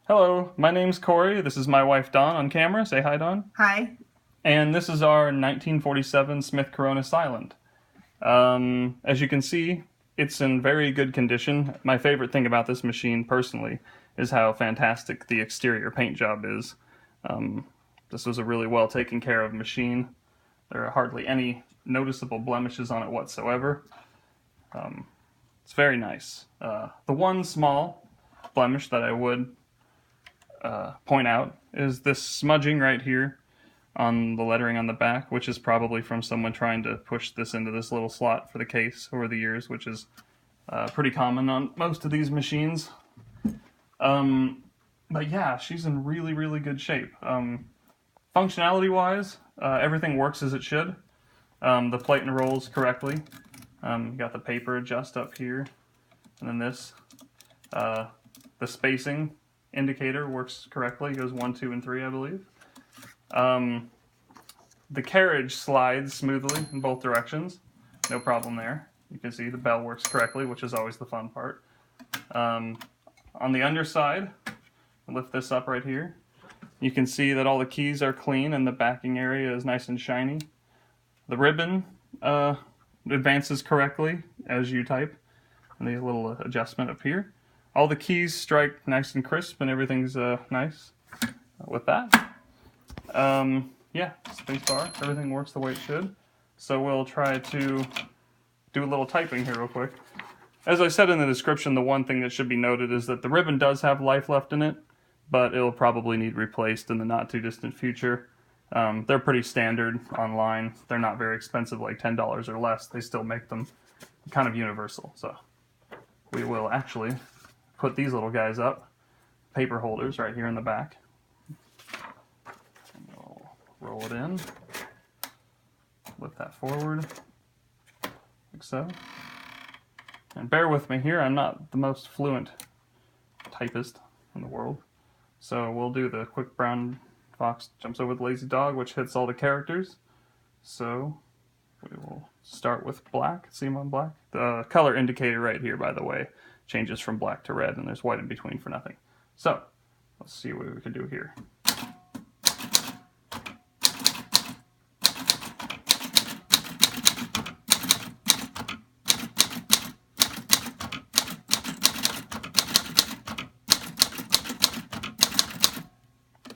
Hello, my name's Corey. This is my wife Dawn on camera. Say hi, Dawn. Hi. And this is our 1947 Smith Corona Silent. As you can see, it's in very good condition. My favorite thing about this machine, personally, is how fantastic the exterior paint job is. This was a really well taken care of machine. There are hardly any noticeable blemishes on it whatsoever. It's very nice. The one small blemish that I would point out is this smudging right here on the lettering on the back, which is probably from someone trying to push this into this little slot for the case over the years, which is pretty common on most of these machines. But yeah, she's in really, really good shape. Functionality-wise, everything works as it should. The plate and rolls correctly. You got the paper adjust up here, and then this. The spacing indicator works correctly. It goes 1, 2, and 3, I believe. The carriage slides smoothly in both directions. No problem there. You can see the bell works correctly, which is always the fun part. On the underside, lift this up right here. You can see that all the keys are clean and the backing area is nice and shiny. The ribbon advances correctly as you type. And the little adjustment up here. All the keys strike nice and crisp and everything's nice with that. Yeah, spacebar, everything works the way it should. So we'll try to do a little typing here real quick. As I said in the description, the one thing that should be noted is that the ribbon does have life left in it, but it'll probably need replaced in the not too distant future. They're pretty standard online. They're not very expensive, like $10 or less. They still make them kind of universal. So we will actually put these little guys up, paper holders right here in the back. And we'll roll it in, lift that forward, like so. And bear with me here, I'm not the most fluent typist in the world. So we'll do the quick brown fox jumps over the lazy dog, which hits all the characters. So we will start with black. See them on black? The color indicator right here, by the way, changes from black to red, and there's white in between for nothing. So let's see what we can do here.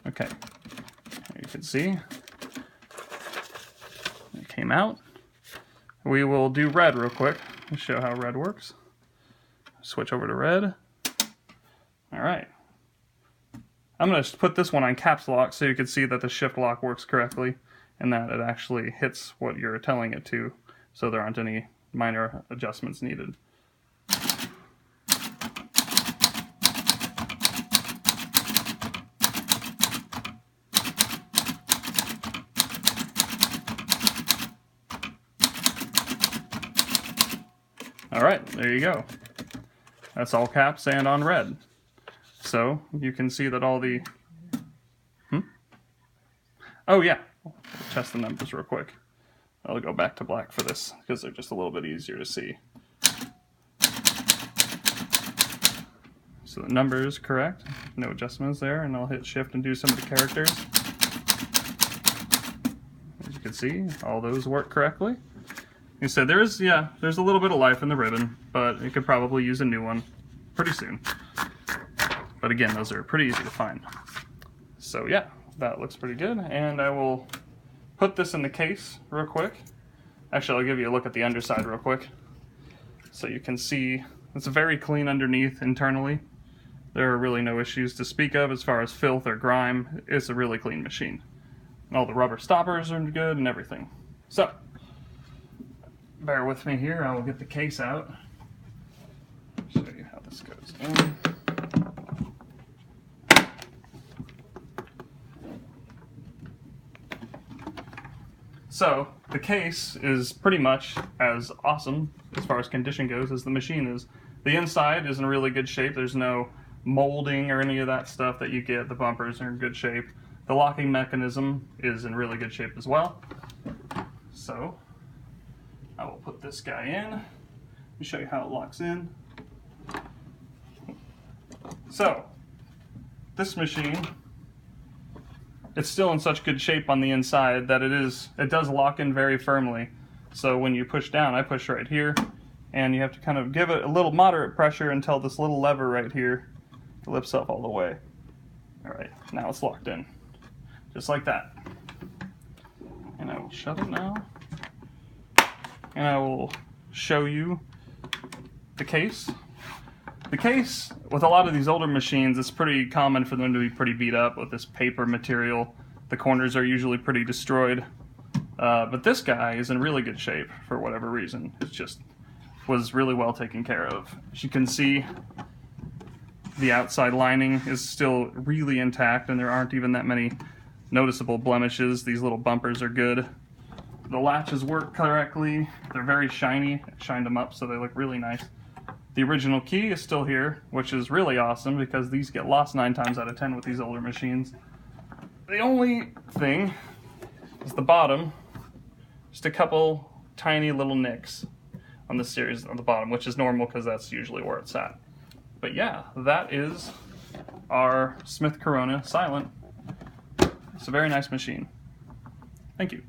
Okay, you can see it came out. We will do red real quick to show how red works. Switch over to red. All right. I'm going to put this one on caps lock so you can see that the shift lock works correctly and that it actually hits what you're telling it to, so there aren't any minor adjustments needed. All right, there you go. That's all caps and on red. So you can see that all the... Oh yeah, we'll test the numbers real quick. I'll go back to black for this because they're just a little bit easier to see. So the number is correct, no adjustments there, and I'll hit shift and do some of the characters. As you can see, all those work correctly. You said there's a little bit of life in the ribbon, but it could probably use a new one pretty soon. But again, those are pretty easy to find. So yeah, that looks pretty good, and I will put this in the case real quick. Actually, I'll give you a look at the underside real quick, so you can see it's very clean underneath internally. There are really no issues to speak of as far as filth or grime. It's a really clean machine. And all the rubber stoppers are good and everything. So, bear with me here, I will get the case out. Show you how this goes in. So, the case is pretty much as awesome as far as condition goes as the machine is. The inside is in really good shape. There's no molding or any of that stuff that you get. The bumpers are in good shape. The locking mechanism is in really good shape as well. So, I will put this guy in. Let me show you how it locks in. So, this machine, it's still in such good shape on the inside that it does lock in very firmly. So when you push down, I push right here, and you have to kind of give it a little moderate pressure until this little lever right here lifts up all the way. All right, now it's locked in, just like that. And I will shut it now, and I will show you the case. The case, with a lot of these older machines, it's pretty common for them to be pretty beat up with this paper material. The corners are usually pretty destroyed. But this guy is in really good shape for whatever reason. It just was really well taken care of. As you can see, the outside lining is still really intact, and there aren't even that many noticeable blemishes. These little bumpers are good. The latches work correctly. They're very shiny. I shined them up so they look really nice. The original key is still here, which is really awesome because these get lost 9 times out of 10 with these older machines. The only thing is the bottom. Just a couple tiny little nicks on the series on the bottom, which is normal because that's usually where it's at. But yeah, that is our Smith Corona Silent. It's a very nice machine. Thank you.